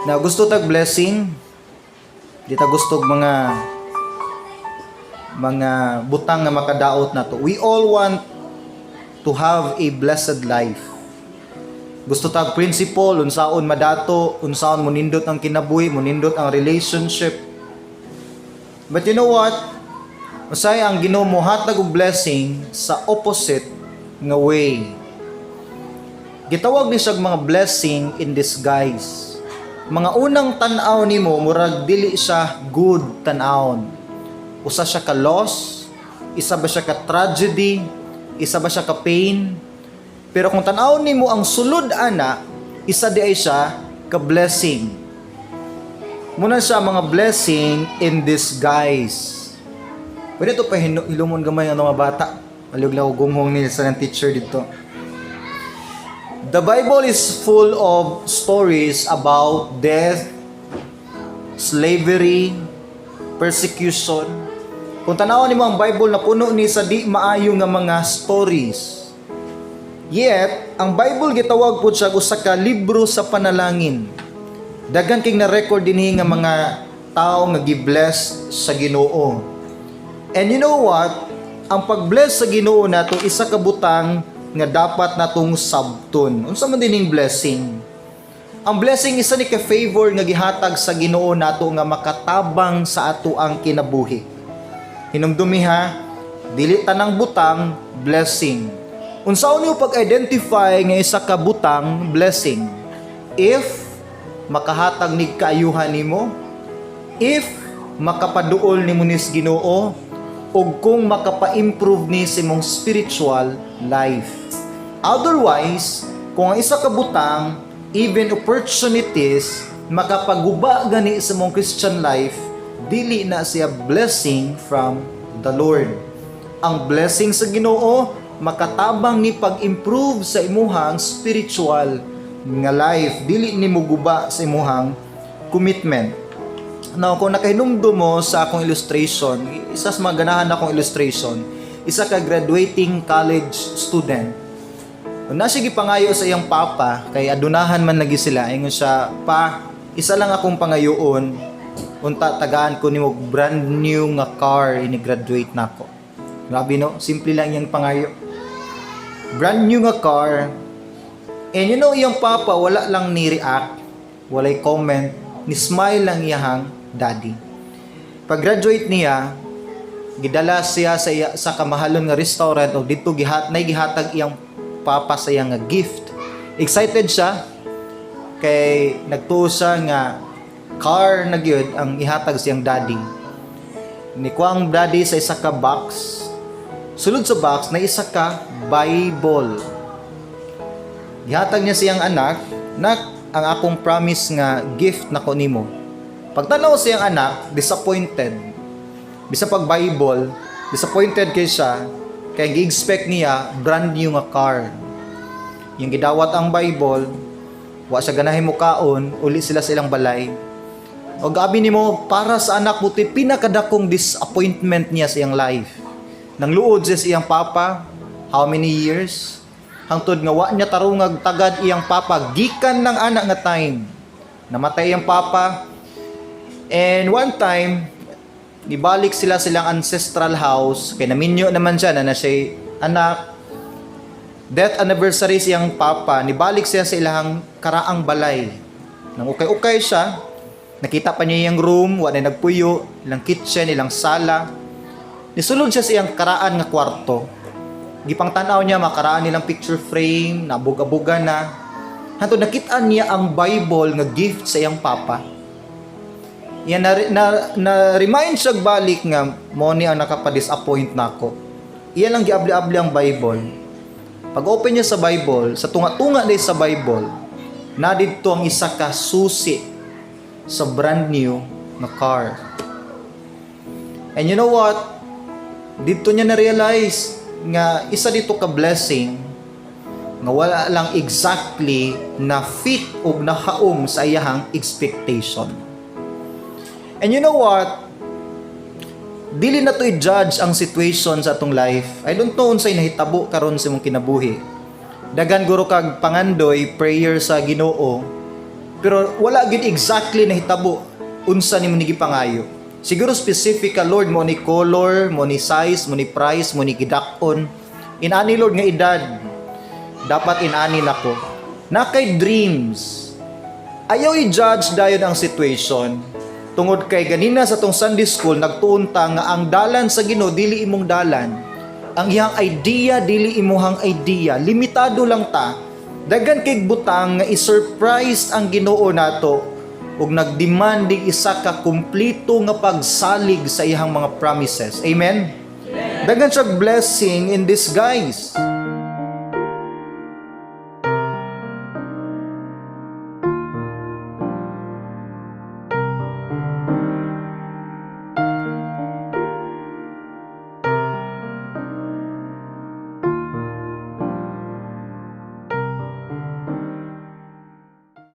Na gusto tag blessing, di ta gusto mga butang nga makadaot na to. We all want to have a blessed life. Gusto tag principle, unsaon madato, unsaon munindot ang kinabuhi, munindot ang relationship. But you know what? Usay ang Ginoo mohatag og blessing sa opposite nga way. Gitawag ni siyang mga blessing in disguise. Mga unang tan-aw nimo murag dili siya good tan-awon. Usa siya ka loss, isa ba siya ka tragedy, isa ba siya ka pain. Pero kung tan-aw nimo ang sulod ana, isa di ay siya ka blessing. Muna siya mga blessing in disguise. Pwede ito pa hilumon gamay ang mga bata. Maluglaw gunghong nila sa ng teacher dito. The Bible is full of stories about death, slavery, persecution. Kung tanawan nimo ang Bible na puno ni sa di maayo nga mga stories. Yet, ang Bible gitawag pud siya usa ka libro sa panalangin. Daghan king na record dinhi nga mga tao nga gi-bless sa Ginoo. And you know what? Ang pag-bless sa Ginoo nato isa ka butang nga dapat natong sabton. Unsa man dining blessing? Ang blessing isa ni ka favor nga gihatag sa Ginoo nato nga makatabang sa ato ang kinabuhi. Hinumdumi ha, dili tanang butang blessing. Unsaon niyo pag-identify nga isa ka butang blessing? If makahatag nig kaayuhan nimo, if makapaduol nimo nis Ginoo, o kung makapa-improve ni sa imong spiritual life. Otherwise, kung ang isa ka butang, even opportunities, makapaguba gani sa imong Christian life, dili na siya blessing from the Lord. Ang blessing sa Ginoo, makatabang ni pag-improve sa imuhang spiritual nga life, dili ni muguba sa imuhang commitment. Now, kung nakahinumdo mo sa akong illustration, isa sa mga ganahan akong illustration, isa ka graduating college student. Nasa gipangayo sa iyang papa, kay adunahan man lagi sila, ingon siya, pa, isa lang akong pangayoon, unta tagaan ko nimo brand new nga car, ini-graduate na ako. Grabe no, simple lang iyang pangayo. Brand new nga car, and you know, iyang papa, wala lang ni-react, walay comment, ni-smile lang iyahang daddy. Pag-graduate niya, gidala siya sa kamahalon nga restaurant o dito gihatag iyang papa sa iyang nga gift. Excited siya kay nagtuo siya nga car na gyud ang ihatag siyang daddy. Nikuha ang daddy sa isa ka box. Sulod sa box na isa ka Bible. Gihatag niya siyang anak, ang akong promise nga gift nako nimo. Pagtanaw siyang anak, disappointed. Bisa pag Bible, disappointed kay siya, kay gi-expect niya brand new nga car. Yung gidawat ang Bible, wa siya ganahin mo kaon, uli sila sa ilang balay. O gabi nimo para sa anak mo ti pinakadakong disappointment niya sa iyang life. Nang luod siya sa iyang papa, how many years? Hangtod nga wa niya tarungag tagad iyang papa gikan ng anak nga time. Namatay iyang papa. And one time, nibalik silang ancestral house, kay naminyo naman siya na siya anak. Death anniversary siyang papa, nibalik siya sa ilang karaang balay. Nang ukay-ukay siya, nakita pa niya yung room, wala nagpuyo, ilang kitchen, ilang sala. Nisulod siya sa iyang karaan nga kwarto. Gipang tanaw niya, makaraan nilang picture frame, nabug-abuga na. Hantod nakita niya ang Bible nga gift sa iyang papa. Yan na-remind siya balik nga mo ni ang nakapa-disappoint nako. Iyan lang giabli-abli ang Bible. Pag open niya sa Bible, sa tunga-tunga din sa Bible, na dito ang isa ka susi sa brand new na car. And you know what? Dito niya na-realize nga isa dito ka blessing nga wala lang exactly na fit o nahaom sa iyahang expectation. And you know what? Dili na to i-judge ang situation sa atong life. I don't know unsay nahitabo karon sa imong kinabuhi. Dagan guro kag pangandoy prayer sa Ginoo Pero wala gid exactly na hitabo unsa nimo ni gipangayo. Siguro specific ka, Lord, mo ni color, mo ni size, mo ni price, mo ni gidak-on. Inani, Lord, nga edad dapat inani nako. Na kay dreams. Ayaw i-judge dayon ang situation. Tungod kay ganina sa tong Sunday school nagtuon ta nga ang dalan sa Ginoo dili imong dalan. Ang iyang idea dili imong idea. Limitado lang ta. Daghan kay butang nga i-surprise ang Ginoo nato ug nagdemand dig isa ka kumpleto nga pagsalig sa iyang mga promises. Amen. Daghan siya blessing in disguise.